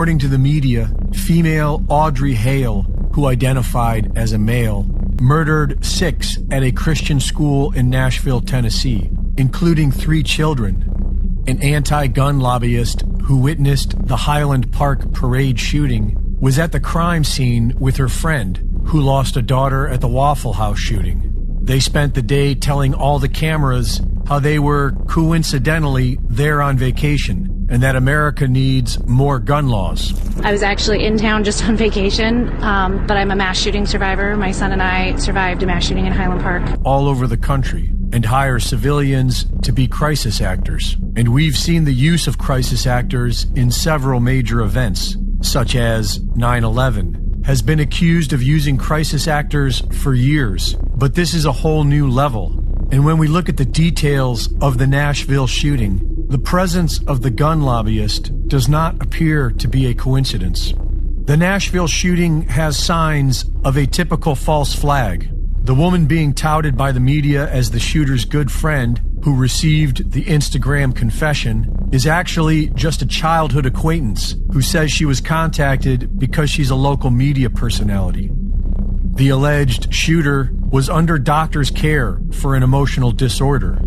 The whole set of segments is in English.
According to the media, female Audrey Hale, who identified as a male, murdered 6 at a Christian school in Nashville, Tennessee, including 3 children. An anti-gun lobbyist who witnessed the Highland Park parade shooting was at the crime scene with her friend, who lost a daughter at the Waffle House shooting. They spent the day telling all the cameras how they were coincidentally there on vacation and that America needs more gun laws. I was actually in town just on vacation, but I'm a mass shooting survivor. My son and I survived a mass shooting in Highland Park. All over the country, and hire civilians to be crisis actors. And we've seen the use of crisis actors in several major events, such as 9/11, has been accused of using crisis actors for years. But this is a whole new level. And when we look at the details of the Nashville shooting, the presence of the gun lobbyist does not appear to be a coincidence. The Nashville shooting has signs of a typical false flag. The woman being touted by the media as the shooter's good friend, who received the Instagram confession, is actually just a childhood acquaintance who says she was contacted because she's a local media personality. The alleged shooter was under doctor's care for an emotional disorder.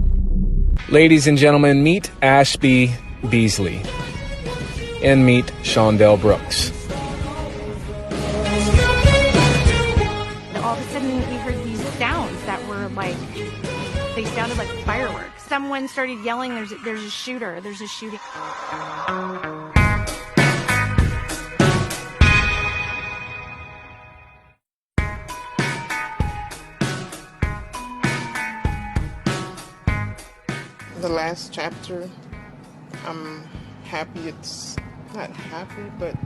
Ladies and gentlemen, meet Ashby Beasley and meet Shondell Brooks. All of a sudden we heard these sounds that were like, they sounded like fireworks. Someone started yelling, there's a shooter, there's a shooting. The last chapter, I'm happy it's, not happy, but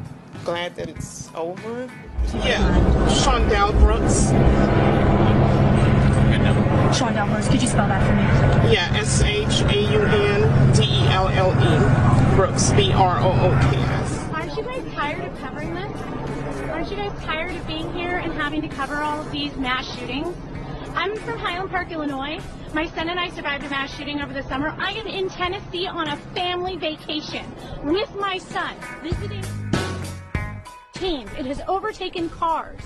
glad that it's over. Yeah, Shondell Brooks. Shondell Brooks, could you spell that for me? Yeah, SHAUNDELLE, Brooks, BROOKS. Aren't you guys tired of covering this? Aren't you guys tired of being here and having to cover all of these mass shootings? I'm from Highland Park, Illinois. My son and I survived a mass shooting over the summer. I am in Tennessee on a family vacation with my son, visiting teams. It has overtaken cars.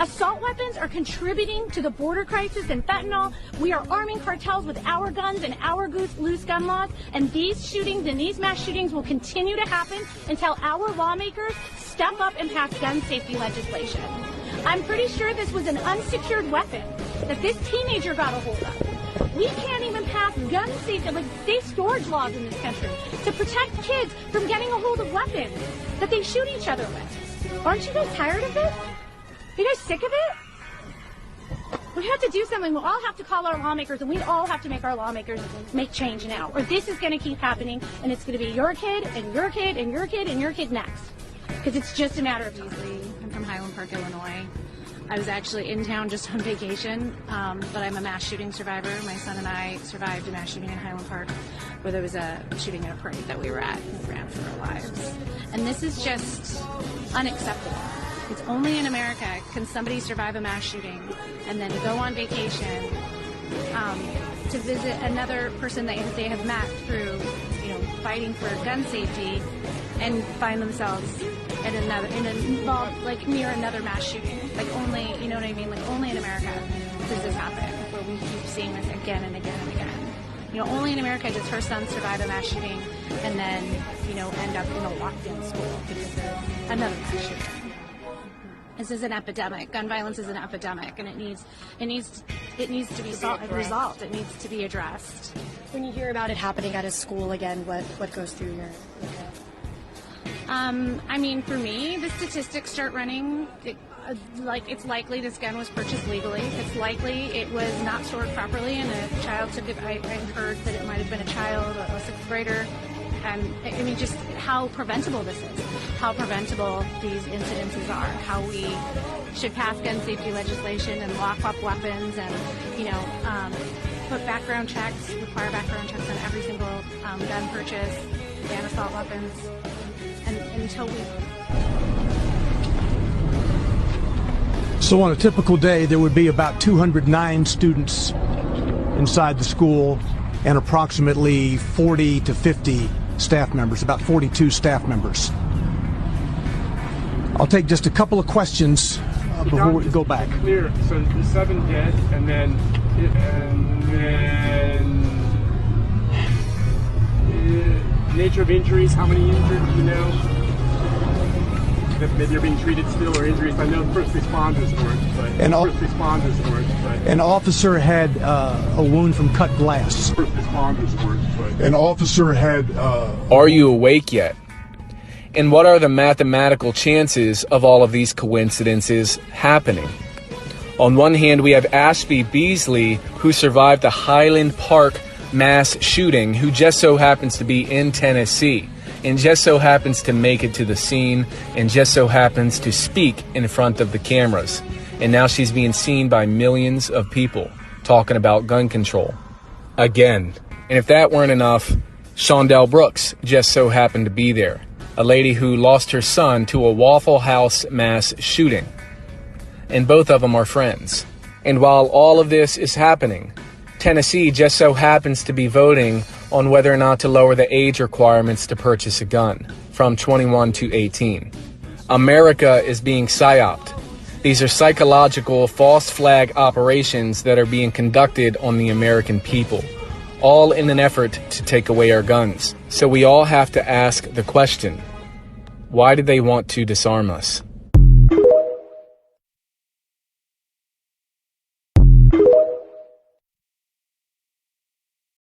Assault weapons are contributing to the border crisis and fentanyl. We are arming cartels with our guns and our loose gun laws. And these shootings and these mass shootings will continue to happen until our lawmakers step up and pass gun safety legislation. I'm pretty sure this was an unsecured weapon that this teenager got a hold of. We can't even pass gun safety, like safe storage laws in this country to protect kids from getting a hold of weapons that they shoot each other with. Aren't you guys tired of this? Are you guys sick of it? We have to do something. We'll all have to call our lawmakers, and we all have to make our lawmakers make change now, or this is going to keep happening, and it's going to be your kid, and your kid, and your kid, and your kid next. Because it's just a matter of Beasley. I'm from Highland Park, Illinois. I was actually in town just on vacation, but I'm a mass shooting survivor. My son and I survived a mass shooting in Highland Park where there was a shooting at a parade that we were at and we ran for our lives. And this is just unacceptable. It's only in America can somebody survive a mass shooting and then go on vacation to visit another person that they have met through, fighting for gun safety, and find themselves involved like near another mass shooting. Like only, you know what I mean? Like only in America does this happen, where we keep seeing this again and again and again. Only in America does her son survive a mass shooting and then, end up in a locked-in school because of another mass shooting. This is an epidemic. Gun violence is an epidemic, and it needs to be resolved. It needs to be addressed. When you hear about it happening at a school again, what goes through your head? For me, the statistics start running. It's likely this gun was purchased legally. It's likely it was not stored properly, and a child took it. I heard that it might have been a child, a sixth grader. And just how preventable this is, how preventable these incidences are, how we should pass gun safety legislation and lock up weapons and, put background checks, require background checks on every single gun purchase, ban assault weapons, and until we... So on a typical day, there would be about 209 students inside the school and approximately 40 to 50 staff members, about 42 staff members. I'll take just a couple of questions before we go back. Clear. So the 7 dead, and then nature of injuries. How many injured? Do you know? That maybe are being treated still, or injuries. I know first responders weren't, but an officer had a wound from cut glass. First responders weren't, but An officer had. Are you awake yet? And what are the mathematical chances of all of these coincidences happening? On one hand, we have Ashby Beasley, who survived the Highland Park mass shooting, who just so happens to be in Tennessee, and just so happens to make it to the scene, and just so happens to speak in front of the cameras. And now she's being seen by millions of people talking about gun control. Again. And if that weren't enough, Shondell Brooks just so happened to be there. A lady who lost her son to a Waffle House mass shooting. And both of them are friends. And while all of this is happening, Tennessee just so happens to be voting on whether or not to lower the age requirements to purchase a gun from 21 to 18. America is being psyoped. These are psychological false flag operations that are being conducted on the American people, all in an effort to take away our guns. So we all have to ask the question, why did they want to disarm us?